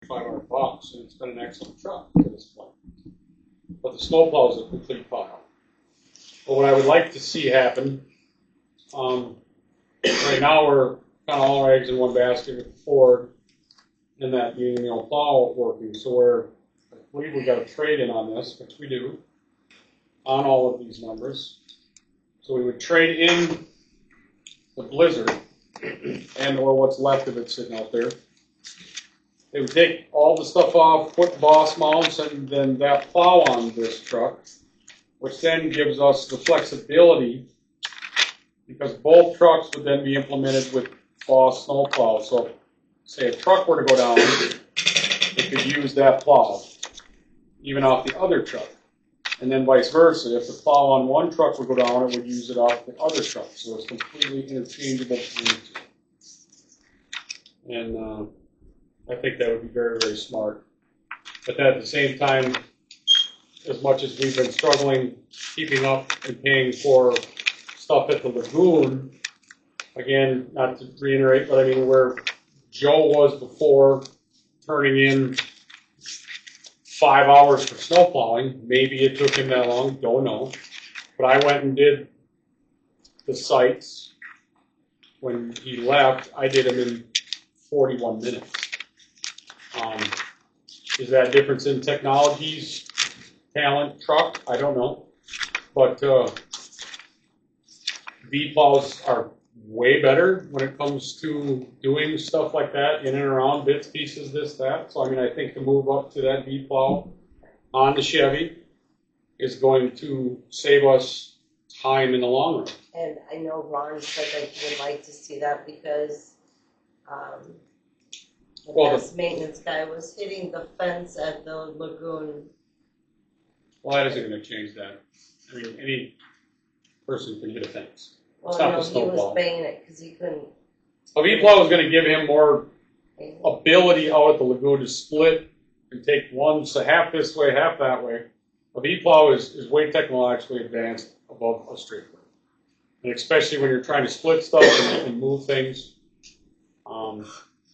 $500, and it's been an excellent truck to this point. But the snowplow is a complete pile. But what I would like to see happen, right now we're kind of all our eggs in one basket with the Ford and that union plow working. So I believe we got a trade in on this, which we do, on all of these numbers. So we would trade in the Blizzard and or what's left of it sitting out there. They would take all the stuff off, put boss mounts, and then that plow on this truck, which then gives us the flexibility, because both trucks would then be implemented with boss snow plow. So say a truck were to go down, it could use that plow, even off the other truck. And then vice versa. If the plow on one truck would go down, it would use it off the other truck. So it's completely interchangeable between the two. And I think that would be very, very smart. But then at the same time, as much as we've been struggling keeping up and paying for stuff at the lagoon, again, not to reiterate, but I mean, where Joe was before, turning in 5 hours for snow plowing, maybe it took him that long, don't know. But I went and did the sites. When he left, I did them in 41 minutes. Is that a difference in technologies, talent, truck? I don't know. But V-plows are way better when it comes to doing stuff like that, in and around, bits, pieces, this, that. So, I mean, I think the move up to that V-plow on the Chevy is going to save us time in the long run. And I know Ron said that he would like to see that because the best maintenance guy was hitting the fence at the lagoon. Well, that isn't going to change that. I mean, any person can hit a fence. Well, no, he was banging it because he couldn't. A V-plow is going to give him more ability out at the lagoon to split and take one, so half this way, half that way. A V-plow is way technologically advanced above a straight plow. And especially when you're trying to split stuff and move things,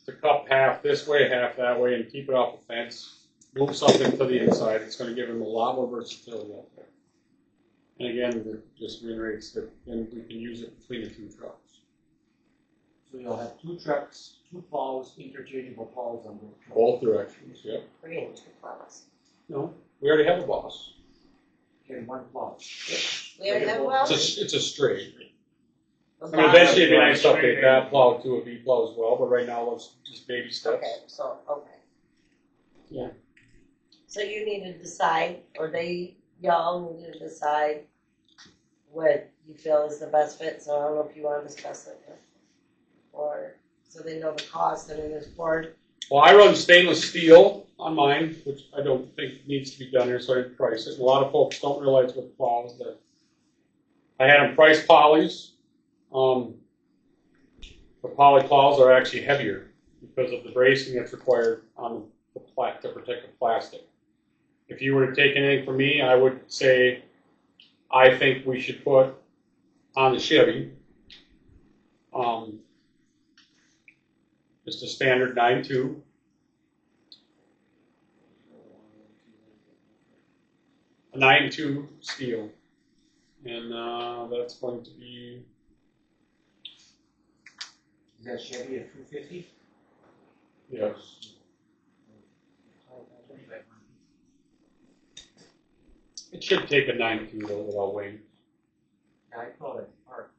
to cup half this way, half that way, and keep it off the fence, move something to the inside, it's going to give him a lot more versatility out there. And again, it just reiterates that then we can use it between the two trucks. So you'll have 2 trucks, 2 plows, interchangeable plows on both trucks. Both directions, yep. We're getting 2 plows. No, we already have a boss. Okay, 1 plow. Yep. We already have one? It's a straight. I mean, eventually it'd be nice to update that plow to a V-plow as well, but right now let's just baby steps. Okay, so, okay. Yeah. So you need to decide, or y'all need to decide what you feel is the best fit. So I don't know if you want to discuss it, or so they know the cost. I mean, there's Ford. Well, I run stainless steel on mine, which I don't think needs to be done here, so I didn't price it. A lot of folks don't realize with plows that I had them priced polys. The poly plows are actually heavier because of the bracing that's required on the to protect the plastic. If you were to take anything from me, I would say I think we should put on the Chevy just a standard 9.2. A 9.2 steel. And that's going to be... Is that Chevy at 250? Yes. It should take a 9.2 though without weighing. Yeah, I call it Carp.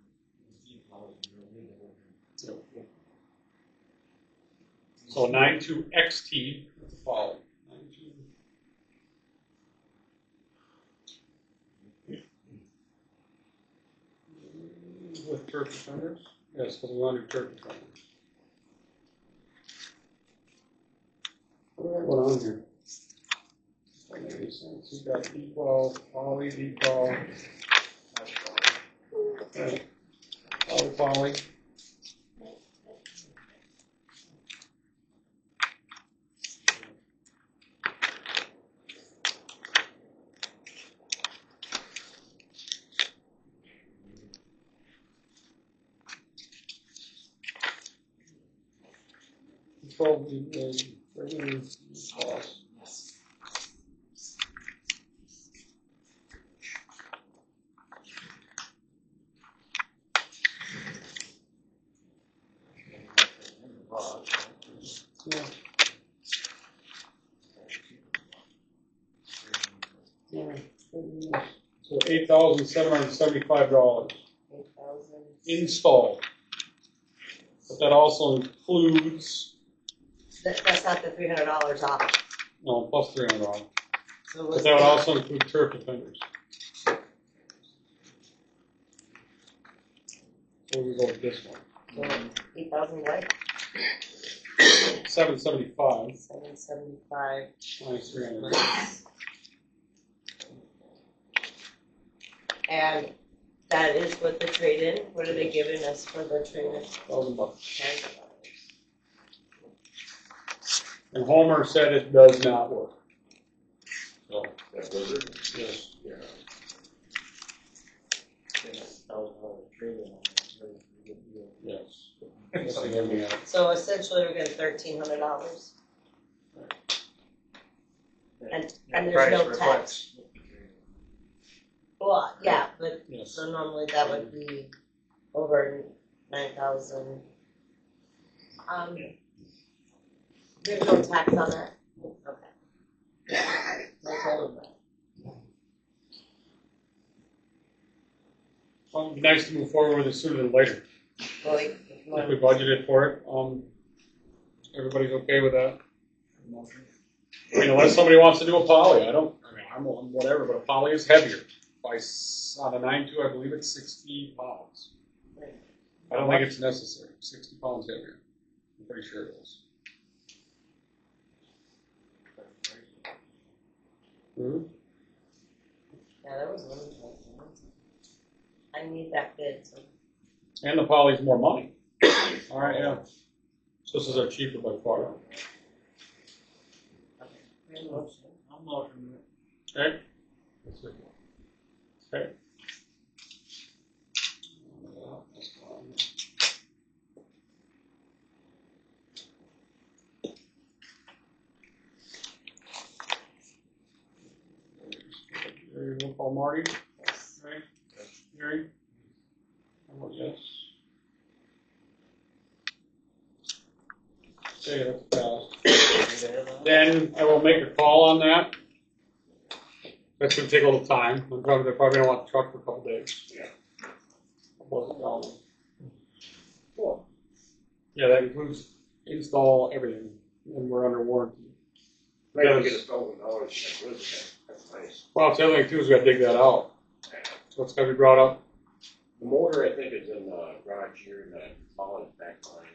So 9.2 XT with the poly. 9.2. With turkey fenders? Yes, because we want to do turkey fenders. What do I got on here? Doesn't make any sense. You've got V-plow, poly, V-plow. Right. Poly. Control the regular Yes. Yeah. Yeah. So $8,775 $8,000. installed. But that also includes, That's not the $300 off. no, plus $300. So But what's that would the- also include turf defenders. So we go with this one. so 8,000 what? 775 $775. minus 300. And that is what the trade-in, what are they giving us for the trade-in? $1,000. And Homer said it does not work. So, That blizzard? yes. Yeah. Yes. Yes, they gave me a- So essentially, we're getting $1,300. And there's no tax. Well, yeah, but Yes. so normally that would be over 9,000. There's no tax on that? Okay. No total tax. Well, it'd be nice to move forward with it sooner than later. Well, If we budgeted for it, everybody's okay with that? I mean, unless somebody wants to do a poly, I'm on whatever, but a poly is heavier. On a 9.2, I believe it's 60 pounds. I don't think it's necessary, 60 pounds heavier. I'm pretty sure it is. Hmm? Yeah, that was one. I need that bid, so. And the poly's more money. All right, yeah. So this is our cheaper by far. I'm motioning it. Okay? Okay. Roll call Marty. Okay. Gary? I vote yes. Okay, that's passed. Then I will make a call on that. That's gonna take a little time. They're probably gonna want the truck for a couple days. Yeah. Wasn't down. Cool. Yeah, that includes install, everything, and we're under warranty. Maybe we get $1,000 for that blizzard. That's nice. Well, the other thing too is we gotta dig that out. So it's gotta be brought up. The motor, I think, is in the garage here in the solid back line.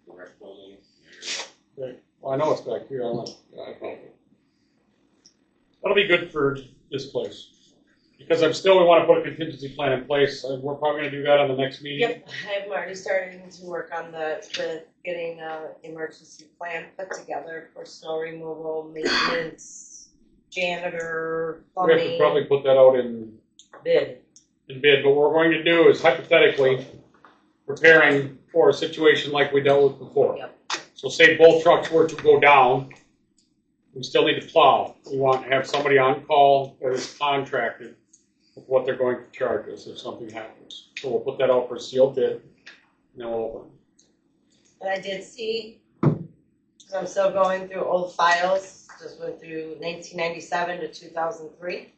The rec building. Okay. Well, I know it's back here. I probably. That'll be good for this place. Because we want to put a contingency plan in place. We're probably gonna do that on the next meeting. Yep, I'm already starting to work on the getting an emergency plan put together for snow removal, maintenance, janitor, We have to plumbing, probably put that out in bid. bid, but what we're going to do is hypothetically preparing for a situation like we dealt with before. Yep. So say both trucks were to go down, we still need to plow. We want to have somebody on call that is contracted with what they're going to charge us if something happens. So we'll put that out for a sealed bid, and then we'll open. And I did see, because I'm still going through old files, just went through 1997 to 2003.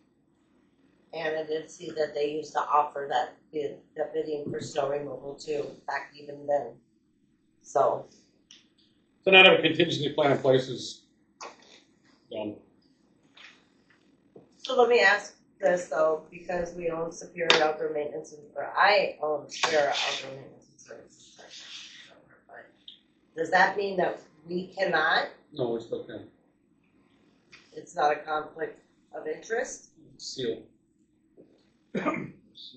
And I did see that they used to offer that bidding for snow removal too, back even then. So, So not have a contingency plan in place is done. so let me ask this though, because we own Superior Outdoor Maintenance or I own Superior Outdoor Maintenance and Services. Does that mean that we cannot, No, we still can. it's not a conflict of interest? It's sealed.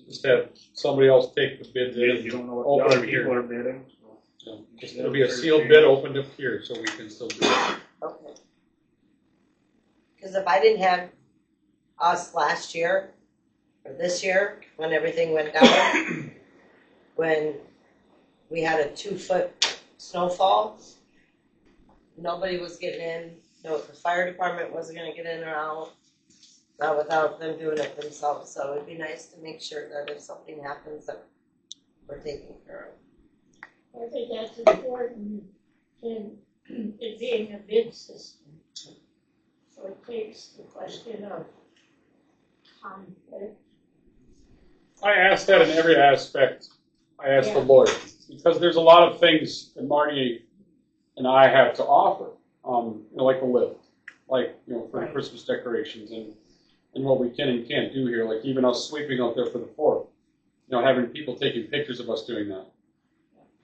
Just have somebody else take the bids in. You don't know Open what the them other here. people are bidding. So it'll be a sealed bid opened up here, so we can still do it. Okay. Because if I didn't have us last year, or this year, when everything went down, when we had a 2-foot snowfall, nobody was getting in, no, the fire department wasn't gonna get in or out, not without them doing it themselves, so it'd be nice to make sure that if something happens, that we're taken care of. I think that's important in it being a bid system. So it takes the question of conflict. I ask that in every aspect. I ask the lawyer, because there's a lot of things that Marty and I have to offer, like a lift, like, for Right. Christmas decorations and what we can and can't do here, like even us sweeping out there for the 4th, having people taking pictures of us doing that.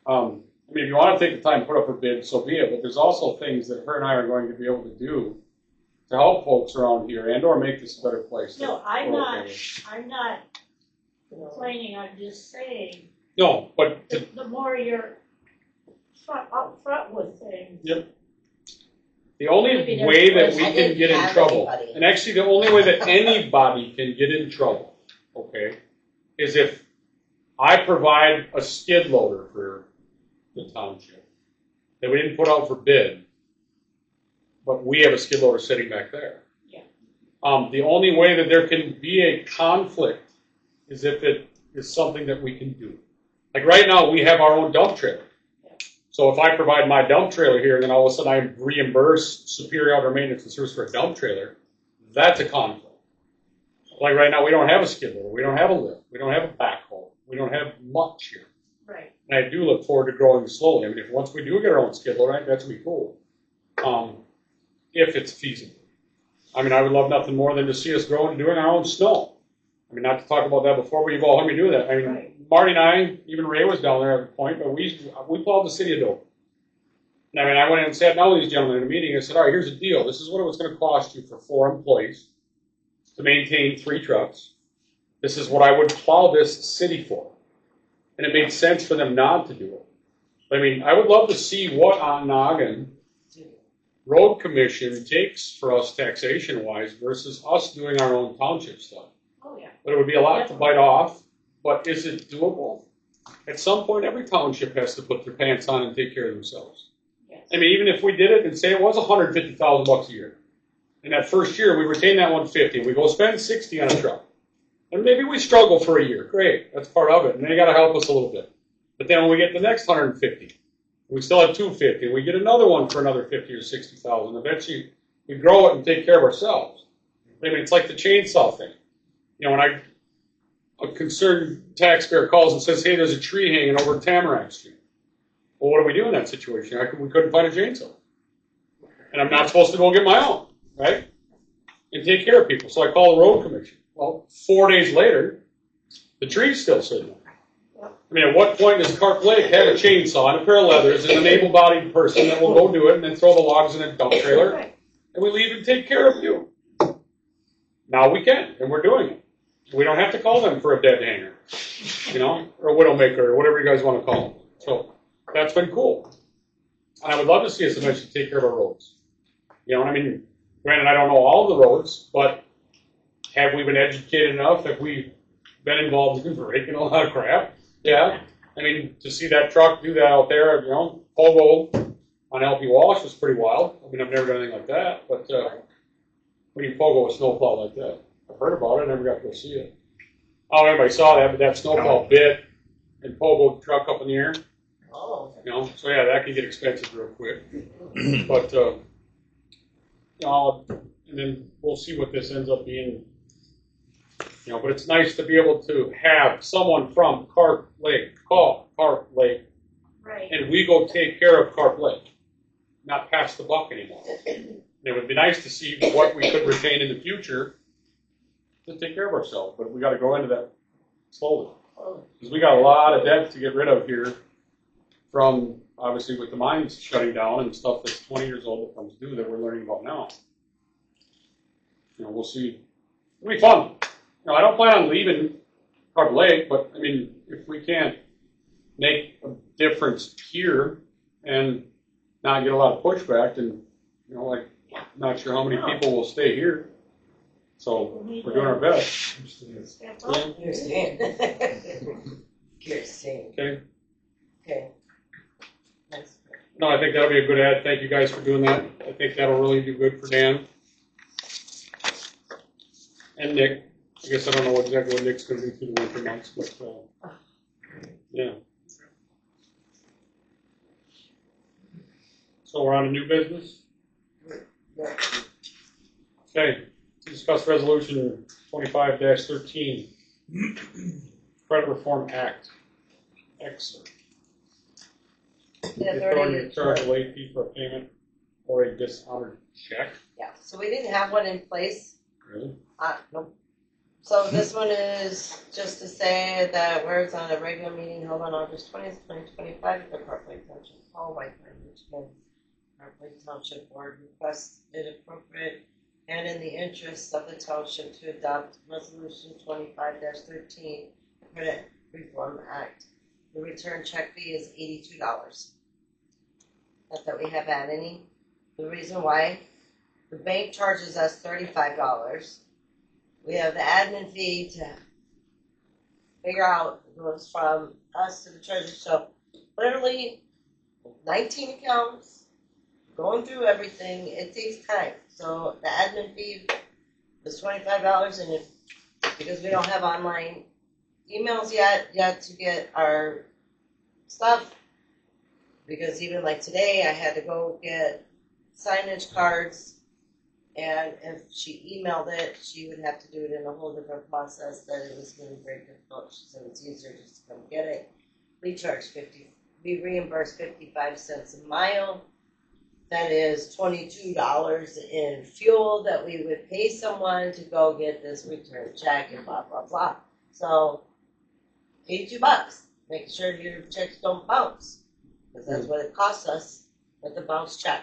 I mean, if you want to take the time to put up a bid, so be it, but there's also things that her and I are going to be able to do to help folks around here and or make this a better place. No, that I'm we're not, okay with. I'm not complaining, I'm just saying, No, but the more you're up front with things. Yep. The only Maybe there's way that ways- we I can didn't get in have trouble, anybody. and actually the only way that anybody can get in trouble, okay, is if I provide a skid loader for the township that we didn't put out for bid, but we have a skid loader sitting back there. Yeah. The only way that there can be a conflict is if it is something that we can do. Like right now, we have our own dump trailer. So if I provide my dump trailer here, and then all of a sudden I reimburse Superior Outdoor Maintenance and Service for a dump trailer, that's a conflict. Like right now, we don't have a skid loader, we don't have a lift, we don't have a backhoe, we don't have much here. Right. And I do look forward to growing slowly. I mean, if once we do get our own skid loader, I think that's gonna be cool. If it's feasible. I mean, I would love nothing more than to see us growing and doing our own snow. I mean, not to talk about that before, but you've all heard me do that. I mean, Right. Marty and I, even Ray was down there at the point, but we plowed the city of Dover. And I mean, I went in and sat down with these gentlemen in a meeting and said, all right, here's the deal. This is what it was going to cost you for 4 employees to maintain 3 trucks. This is what I would plow this city for. And it made sense for them not to do it. I mean, I would love to see what Ontonagon Road Commission takes for us taxation-wise versus us doing our own township stuff. Oh, yeah. But it would be a lot to bite off, but is it doable? At some point, every township has to put their pants on and take care of themselves. Yes. I mean, even if we did it and say it was $150,000 a year, and that first year we retain that 150, we go spend 60 on a truck, and maybe we struggle for a year. Great, that's part of it, and then you got to help us a little bit. But then when we get the next 150, we still have 250, and we get another one for another 50 or 60,000. Eventually, we grow it and take care of ourselves. I mean, it's like the chainsaw thing. When a concerned taxpayer calls and says, hey, there's a tree hanging over Tamarack Street. Well, what do we do in that situation? We couldn't find a chainsaw. And I'm not supposed to go get my own, right? And take care of people. So I call the road commission. Well, 4 days later, the tree's still sitting there. I mean, at what point does Carp Lake have a chainsaw and a pair of leathers and an able-bodied person that will go do it and then throw the logs in a dump trailer, Right. and we leave and take care of you? Now we can, and we're doing it. We don't have to call them for a dead hanger, or a widowmaker, or whatever you guys want to call them. So that's been cool. And I would love to see us eventually take care of our roads. I mean, granted, I don't know all of the roads, but have we been educated enough? Have we been involved in breaking a lot of crap? Yeah. I mean, to see that truck do that out there, pogo on LP Walsh was pretty wild. I mean, I've never done anything like that, but when you pogo a snowplow like that, I've heard about it, never got to go see it. I don't know if anybody saw that, but that snowplow bit and pogo the truck up in the air. Oh. So yeah, that can get expensive real quick. But, and then we'll see what this ends up being. But it's nice to be able to have someone from Carp Lake call Carp Lake, Right. and we go take care of Carp Lake, not pass the buck anymore. And it would be nice to see what we could retain in the future to take care of ourselves, but we got to go into that slowly. Because we got a lot of debt to get rid of here from, obviously, with the mines shutting down and stuff that's 20 years old that comes due that we're learning about now. We'll see. It'll be fun. I don't plan on leaving Carp Lake, but, I mean, if we can't make a difference here and not get a lot of pushback, then, I'm not sure how many people will stay here. So we're doing our best. Step up. You're staying. You're staying. Okay. Okay. That's good. No, I think that'll be a good ad. Thank you guys for doing that. I think that'll really do good for Dan. And Nick. I guess I don't know exactly what Nick's gonna do through the winter months, but, yeah. So we're on to new business? Yeah. Okay, discuss resolution 25-13. Credit Reform Act. X. The The authority to charge a late fee for a payment or a dishonored check. Yeah, so we didn't have one in place. Really? Nope. So this one is just to say that words on a regular meeting held on August 20th, 2025 at the Carp Township Hall, White Pine, Michigan. Carp Township Board requests it appropriate and in the interest of the township to adopt Resolution 25-13, Credit Reform Act. The return check fee is $82. Not that we have had any. The reason why, the bank charges us $35. We have the admin fee to figure out, it goes from us to the treasurer. So literally 19 accounts, going through everything, it takes time. So the admin fee is $25, and because we don't have online emails yet to get our stuff, because even like today I had to go get signage cards, and if she emailed it, she would have to do it in a whole different process that it was really very difficult. She said it's easier just to come get it. We reimburse 55 cents a mile. That is $22 in fuel that we would pay someone to go get this return check and blah, blah, blah. So, $82. Make sure your checks don't bounce, because that's what it costs us with the bounce check.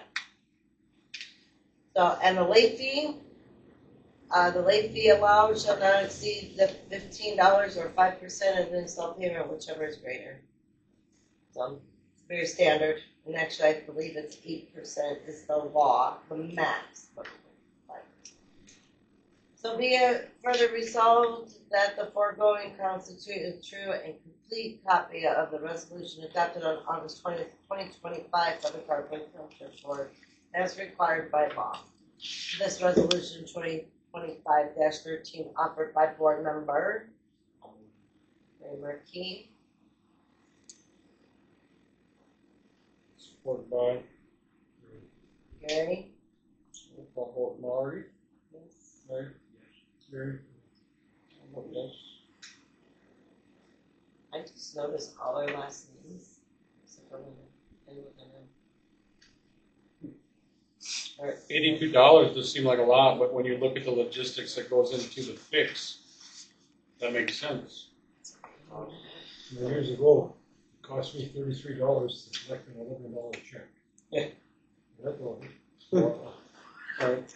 So, and the late fee allowed shall not exceed the $15 or 5% of the installed payment, whichever is greater. So, it's very standard. And actually, I believe it's 8% is the law, the max. So be it further resolved that the foregoing constitute a true and complete copy of the resolution adopted on August 20th, 2025 by the Carp Township Board as required by law. This resolution 2025-13 offered by board member Raymond Key. Supported by Gary. I'll vote Marty. Yes. Right? Gary. I'll vote yes. I just noticed all our last names, except for and with an M. $82 does seem like a lot, but when you look at the logistics that goes into the fix, that makes sense. Years ago, it cost me $33 to collect an $11 check. Yeah. That's all. Right.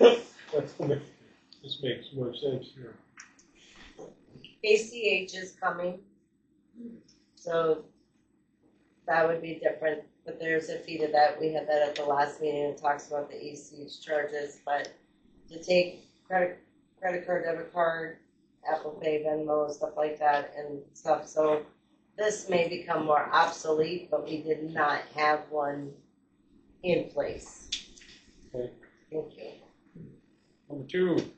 This makes more sense here. ACH is coming, so that would be different, but there's a fee to that. We had that at the last meeting. It talks about the ACH charges, but to take credit card, debit card, Apple Pay, Venmo, stuff like that and stuff. So this may become more obsolete, but we did not have one in place. Okay. Thank you. Number 2,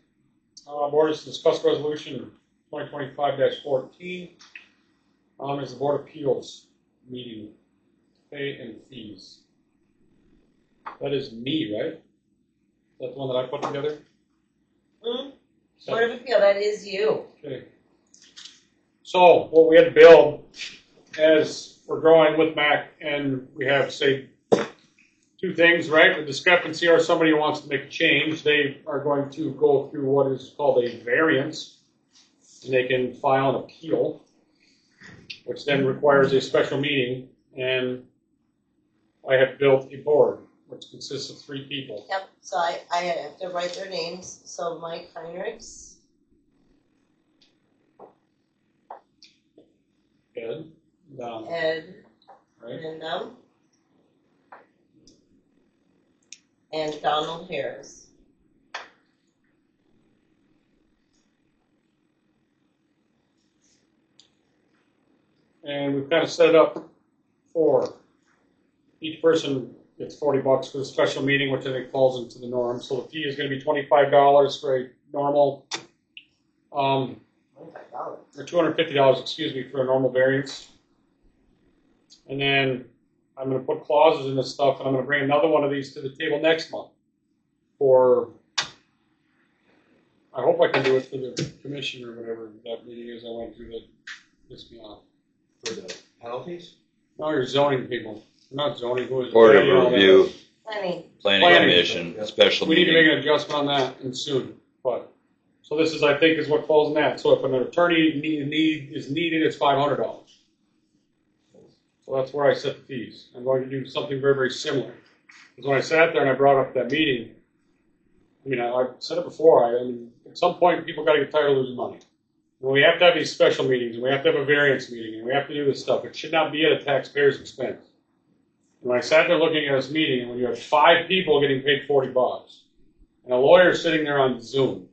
board is to discuss resolution 2025-14. Is the Board of Appeals meeting pay and fees. That is me, right? Is that the one that I put together? Board of Appeal, that is you. Okay. So what we had to build as we're growing with Mac, and we have, say, 2 things, right? The discrepancy, or somebody who wants to make a change, they are going to go through what is called a variance, and they can file an appeal, which then requires a special meeting, and I have built a board, which consists of 3 people. Yep, so I have to write their names. So Mike Heinrichs, Ed, Don, Ed right? Wyndham, and Donald Harris. And we've kind of set it up for each person it's $40 for the special meeting, which I think falls into the norm. So the fee is going to be $25 for a normal, or $250, excuse me, for a normal variance. And then I'm going to put clauses in this stuff, and I'm going to bring another one of these to the table next month. I hope I can do it for the commission or whatever that meeting is I went through that pissed me off. For the penalties? No, you're zoning people. Not zoning, who is it? Board Yeah, of Review, Planning. Planning Planning. Commission, special We need to make meeting. an adjustment on that and soon. But so this is, I think, is what falls in that. So if an attorney is needed, it's $500. So that's where I set the fees. I'm going to do something very, very similar. Because when I sat there and I brought up that meeting, I mean, I've said it before. I mean, at some point, people got to get tired of losing money. When we have to have these special meetings, and we have to have a variance meeting, and we have to do this stuff, it should not be at a taxpayer's expense. And when I sat there looking at this meeting, and when you have 5 people getting paid $40, and a lawyer sitting there on Zoom,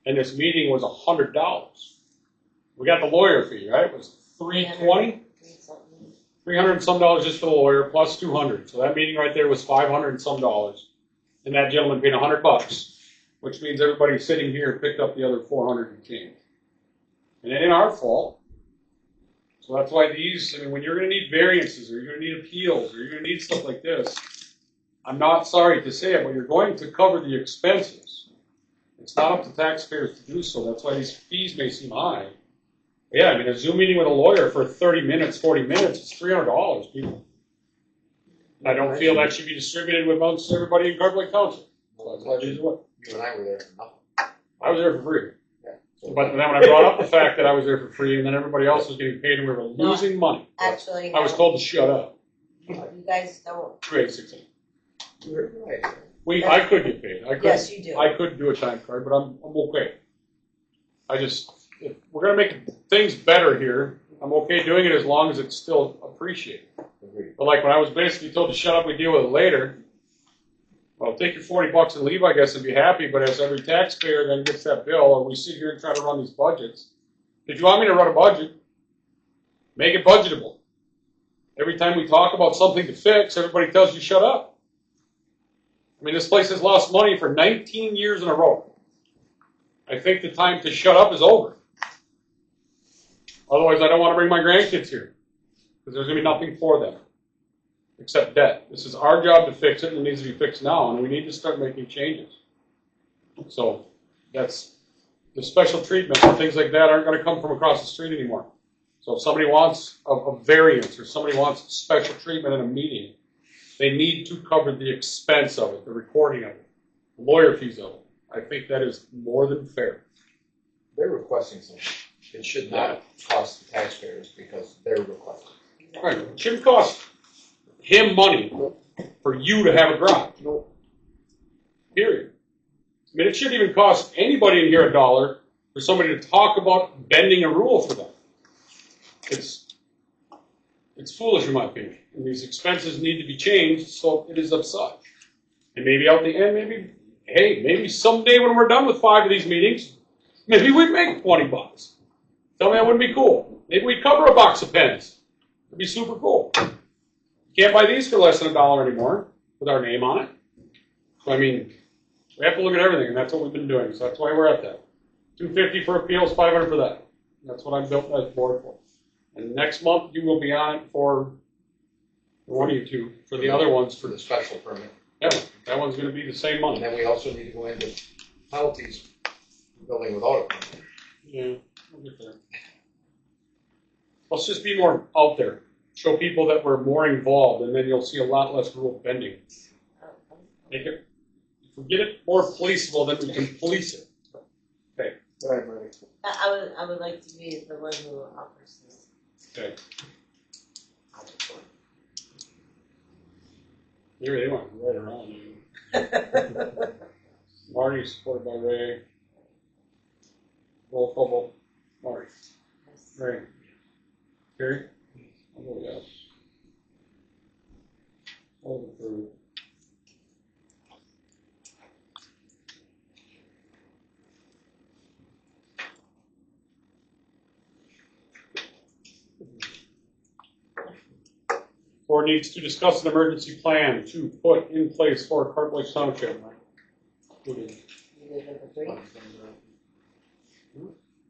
and this meeting was $100, we got the lawyer fee, right? It was $320, $300 and some dollars just for the lawyer, plus $200. So that meeting right there was $500 and some dollars, and that gentleman paid $100, which means everybody sitting here picked up the other $400 and change. And it ain't our fault. So that's why these, I mean, when you're going to need variances, or you're going to need appeals, or you're going to need stuff like this, I'm not sorry to say it, but you're going to cover the expenses. It's not up to taxpayers to do so. That's why these fees may seem high. But yeah, I mean, a Zoom meeting with a lawyer for 30 minutes, 40 minutes, it's $300, people. And I don't feel that should be distributed amongst everybody in Carp Lake Township. Well, So that's what you and I were there for nothing. I was there for free. Yeah. So But then when I brought up the fact that I was there for free and then everybody else was getting paid and we were losing money, Actually, I was told to shut up. you guys don't. 2/8/16. you're right. I could get paid. I could. Yes, you do. I could do a time card, but I'm okay. If we're gonna make things better here, I'm okay doing it as long as it's still appreciated. Agreed. But like when I was basically told to shut up, we deal with it later. Well, take your $40 and leave, I guess, and be happy. But as every taxpayer then gets that bill, or we sit here and try to run these budgets, if you want me to run a budget, make it budgetable. Every time we talk about something to fix, everybody tells you shut up. I mean, this place has lost money for 19 years in a row. I think the time to shut up is over. Otherwise, I don't want to bring my grandkids here, because there's going to be nothing for them except debt. This is our job to fix it, and it needs to be fixed now, and we need to start making changes. So that's the special treatment and things like that aren't going to come from across the street anymore. So if somebody wants a variance or somebody wants special treatment in a meeting, they need to cover the expense of it, the recording of it, the lawyer fees of it. I think that is more than fair. They're requesting something. It should not cost the taxpayers because they're requesting. Right. It shouldn't cost him money for you to have a garage. Period. I mean, it shouldn't even cost anybody in here $1 for somebody to talk about bending a rule for them. It's foolish in my opinion. And these expenses need to be changed, so it is of such. And maybe out the end, maybe someday when we're done with 5 of these meetings, maybe we make $20. Tell me that wouldn't be cool. Maybe we cover a box of pens. It'd be super cool. You can't buy these for less than $1 anymore with our name on it. So I mean, we have to look at everything, and that's what we've been doing. So that's why we're at that. $250 for appeals, $500 for that. That's what I'm built as board for. And next month you will be on it for one of you two for the other ones For for the special permit. yeah. That one's going to be the same And month. then we also need to go into penalties for building without a permit. Yeah, we'll get there. Let's just be more out there. Show people that we're more involved, and then you'll see a lot less rule bending. Make it, if we get it more policeable, then we can police it. Okay. Right, right. I would like to be the one who offers this. Okay. Here they went right around you. Marty, supported by Ray. Roll call vote. Marty. Ray. Carrie? I'll vote yes. All approved. Board needs to discuss an emergency plan to put in place for Carp Lake Township. You did number 3?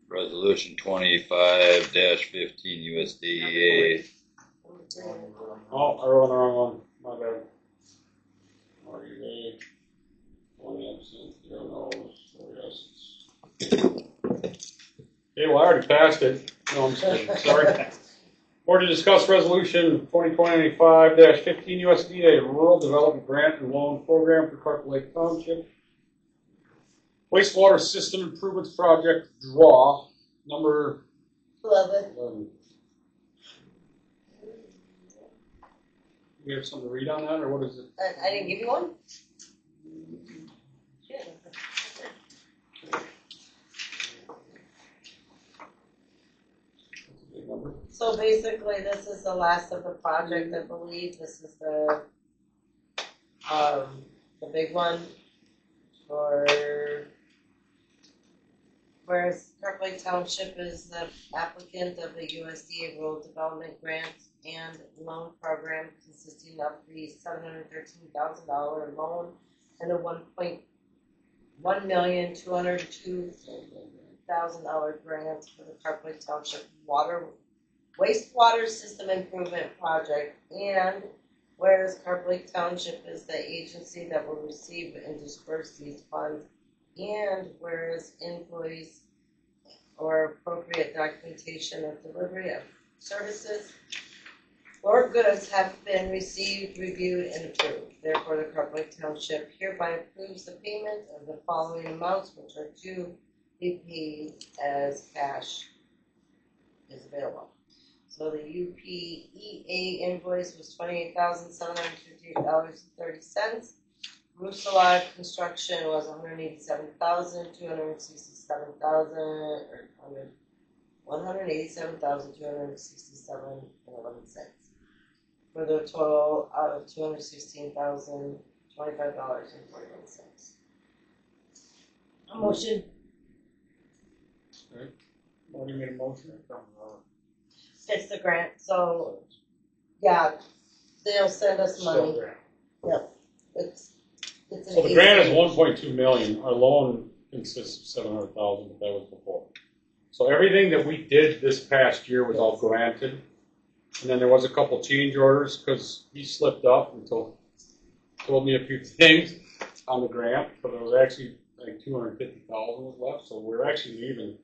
Resolution 25-15 USDA. Oh, I wrote the wrong one. My bad. RUA. 1 absent, 0 no's, 4 yeses. Okay, well, I already passed it. No, I'm just kidding. Sorry. Board to discuss resolution 2025-15 USDA Rural Development Grant and Loan Program for Carp Lake Township. Wastewater System Improvements Project draw number 11. You have something to read on that, or what is it? I didn't give you one? So basically, this is the last of the project, I believe. This is the big one for, whereas Carp Lake Township is the applicant of the USDA Rural Development Grant and Loan Program consisting of the $713,000 loan and a $1,202,000 grant for the Carp Lake Township wastewater system improvement project. And whereas Carp Lake Township is the agency that will receive and disperse these funds, and whereas invoice or appropriate documentation of delivery of services or goods have been received, reviewed, and approved. Therefore, the Carp Lake Township hereby approves the payment of the following amounts, which are to be paid as cash is available. So the UPEA invoice was $28,758.30. Rusala Construction was $187,267 for the total of $216,025.41. A motion. Marty made a motion. It's the grant, so yeah, they'll send us money. Yep, it's an So the grant is 1.2 million. Our loan consists of 700,000, but that was before. So everything that we did this past year was all granted, and then there was a couple change orders because he slipped up and told me a few things on the grant, but there was actually like 250,000 was left, so we're actually leaving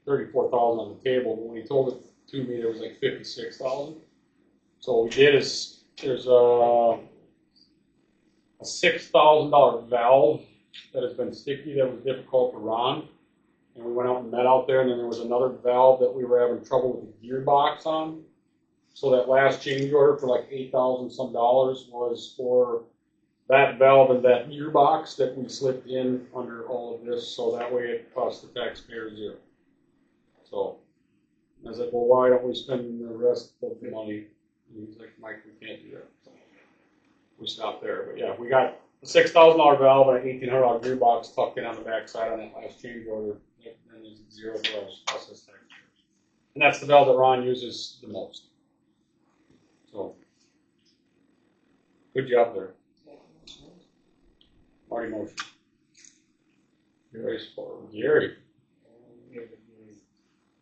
34,000 on the table. But when he told it to me, there was like 56,000. So what we did is there's a $6,000 valve that has been sticky that was difficult to run, and we went out and met out there. And then there was another valve that we were having trouble with the gearbox on. So that last change order for like $8,000 some was for that valve and that gearbox that we slipped in under all of this, so that way it cost the taxpayer zero. So I was like, well, why don't we spend the rest of the money? And he's like, Mike, we can't do that. So we stopped there. But yeah, we got a $6,000 valve and an $1,800 gearbox tucked in on the backside on that last change order. And it's zero for us as taxpayers. And that's the valve that Ron uses the most. So good job there. Marty motion. Gary's for Gary.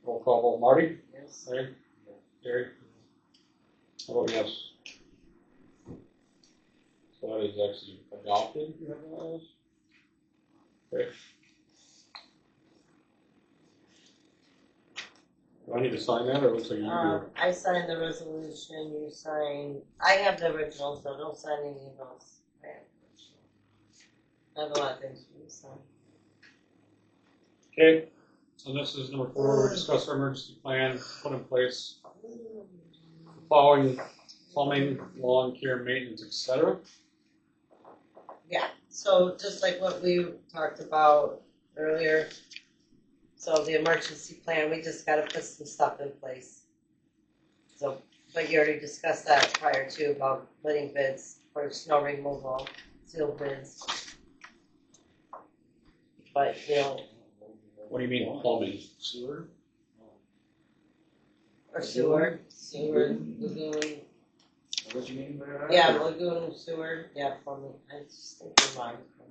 Roll call vote. Marty? Yes. Larry? Gary? I vote yes. So that is actually adopted. You have those? Okay. Do I need to sign that, or it looks like you do? I signed the resolution, you signed, I have the original, so don't sign any of those. I have a lot of things for you to sign. Okay. So this is number 4. We discuss our emergency plan, put in place plowing, plumbing, lawn care, maintenance, etc. Yeah, so just like what we talked about earlier, so the emergency plan, we just gotta put some stuff in place. So, but you already discussed that prior to about letting bids for snow removal, sealed bids. But, you know, What do you mean plumbing? Sewer? or sewer, lagoon, What you mean by that? Yeah, lagoon sewer, yeah, plumbing, I just think you're lying.